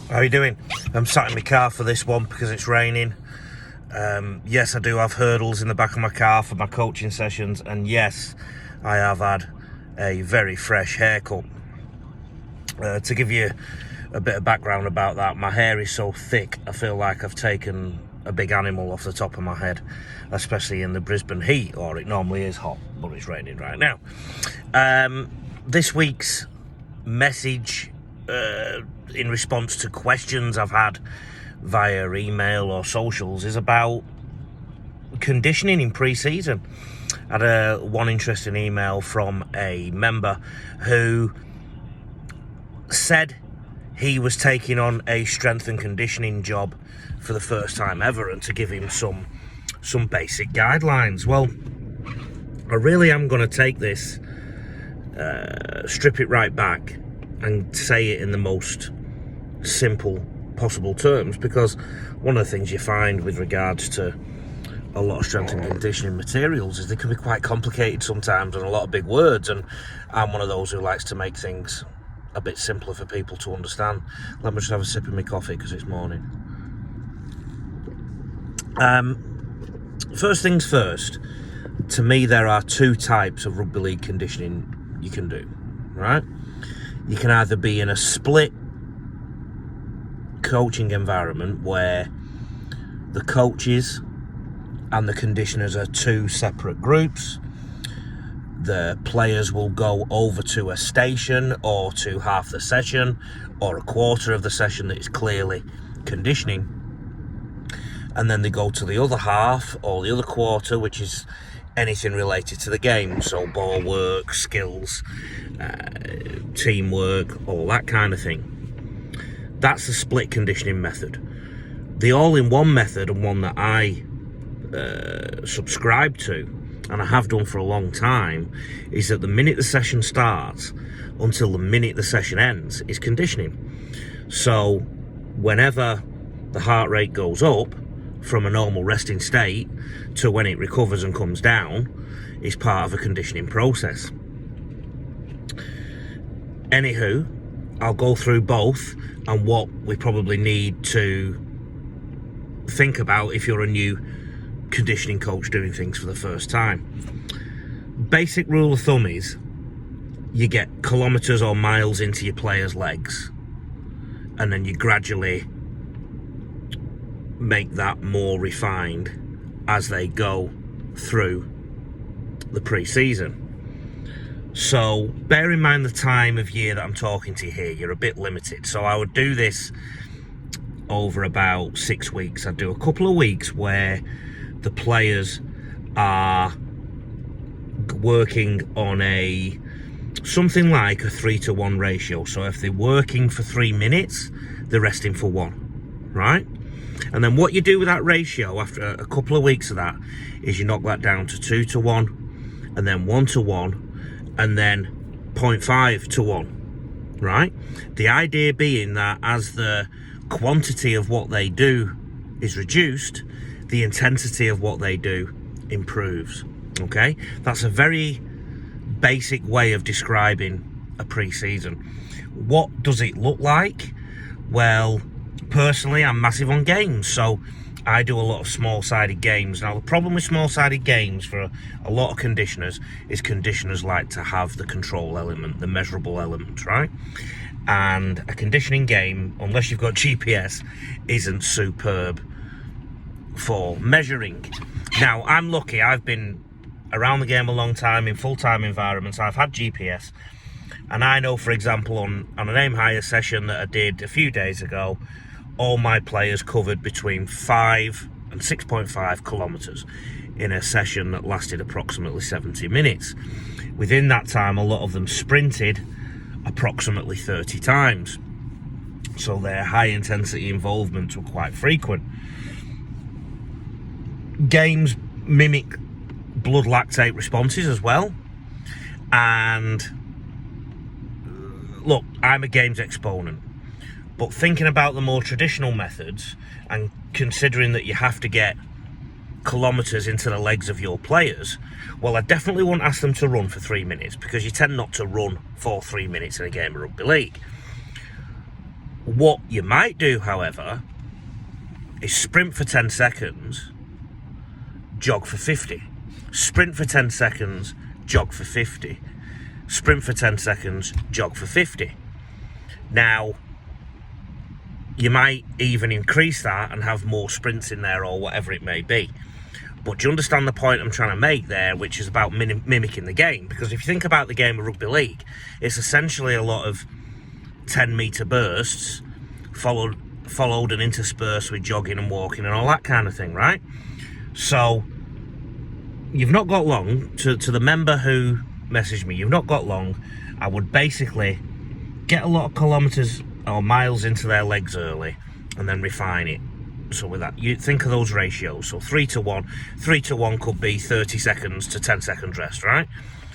How are you doing? I'm sat in my car for this one because it's raining. Yes, I do have hurdles in the back of my car for my coaching sessions, and yes, I have had a very fresh haircut. To give you a bit of background about that, my hair is so thick I feel like I've taken a big animal off the top of my head, especially in the Brisbane heat, or it normally is hot, but it's raining right now. This week's message in response to questions I've had via email or socials is about conditioning in pre-season. I had one interesting email from a member who said he was taking on a strength and conditioning job for the first time ever, and to give him some basic guidelines. Well, I really am going to take this, strip it right back and say it in the most simple possible terms, because one of the things you find with regards to a lot of strength and conditioning materials is they can be quite complicated sometimes and a lot of big words, and I'm one of those who likes to make things a bit simpler for people to understand. Let me just have a sip of my coffee because it's morning. First things first, to me there are two types of rugby league conditioning you can do, right? You can either be in a split coaching environment where the coaches and the conditioners are two separate groups. The players will go over to a station or to half the session or a quarter of the session that is clearly conditioning, and then they go to the other half or the other quarter, which is anything related to the game, so ball work, skills, teamwork, all that kind of thing. That's the split conditioning method. The all-in-one method, and one that I subscribe to, and I have done for a long time, is that the minute the session starts until the minute the session ends is conditioning. So whenever the heart rate goes up from a normal resting state to when it recovers and comes down is part of a conditioning process. Anywho, I'll go through both and what we probably need to think about if you're a new conditioning coach doing things for the first time. Basic rule of thumb is you get kilometers or miles into your players' legs, and then you gradually make that more refined as they go through the pre-season. So bear in mind the time of year that I'm talking to you here. You're a bit limited, so I would do this over about 6 weeks. I'd do a couple of weeks where the players are working on something like a 3-to-1 ratio. So if they're working for 3 minutes, they're resting for 1, right? And then what you do with that ratio after a couple of weeks of that is you knock that down to 2-to-1, and then 1-to-1, and then 0.5-to-1, right? The idea being that as the quantity of what they do is reduced, the intensity of what they do improves. Okay, that's a very basic way of describing a pre-season. What does it look like? Well, personally, I'm massive on games, so I do a lot of small-sided games. Now, the problem with small-sided games for a lot of conditioners is conditioners like to have the control element, the measurable element, right? And a conditioning game, unless you've got GPS, isn't superb for measuring. Now, I'm lucky. I've been around the game a long time in full-time environments. I've had GPS, and I know, for example, on an aim higher session that I did a few days ago, all my players covered between 5 and 6.5 kilometers in a session that lasted approximately 70 minutes. Within that time, a lot of them sprinted approximately 30 times, so their high intensity involvements were quite frequent. Games mimic blood lactate responses as well, and look, I'm a games exponent, but thinking about the more traditional methods and considering that you have to get kilometers into the legs of your players, well, I definitely won't ask them to run for 3 minutes, because you tend not to run for 3 minutes in a game of rugby league. What you might do, however, is sprint for 10 seconds, jog for 50. Sprint for 10 seconds, jog for 50. Sprint for 10 seconds, jog for 50. Now, you might even increase that and have more sprints in there or whatever it may be. But do you understand the point I'm trying to make there, which is about mimicking the game? Because if you think about the game of rugby league, it's essentially a lot of 10-metre bursts followed and interspersed with jogging and walking and all that kind of thing, right? So you've not got long. To the member who messaged me, you've not got long. I would basically get a lot of kilometres or miles into their legs early and then refine it. So with that, you think of those ratios. So 3 to 1. 3 to 1 could be 30 seconds to 10 seconds rest, right?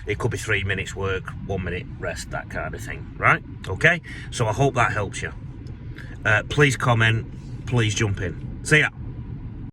It could be 3 minutes work, 1 minute rest, that kind of thing, right? Okay, so I hope that helps you. Please comment, please jump in. See ya.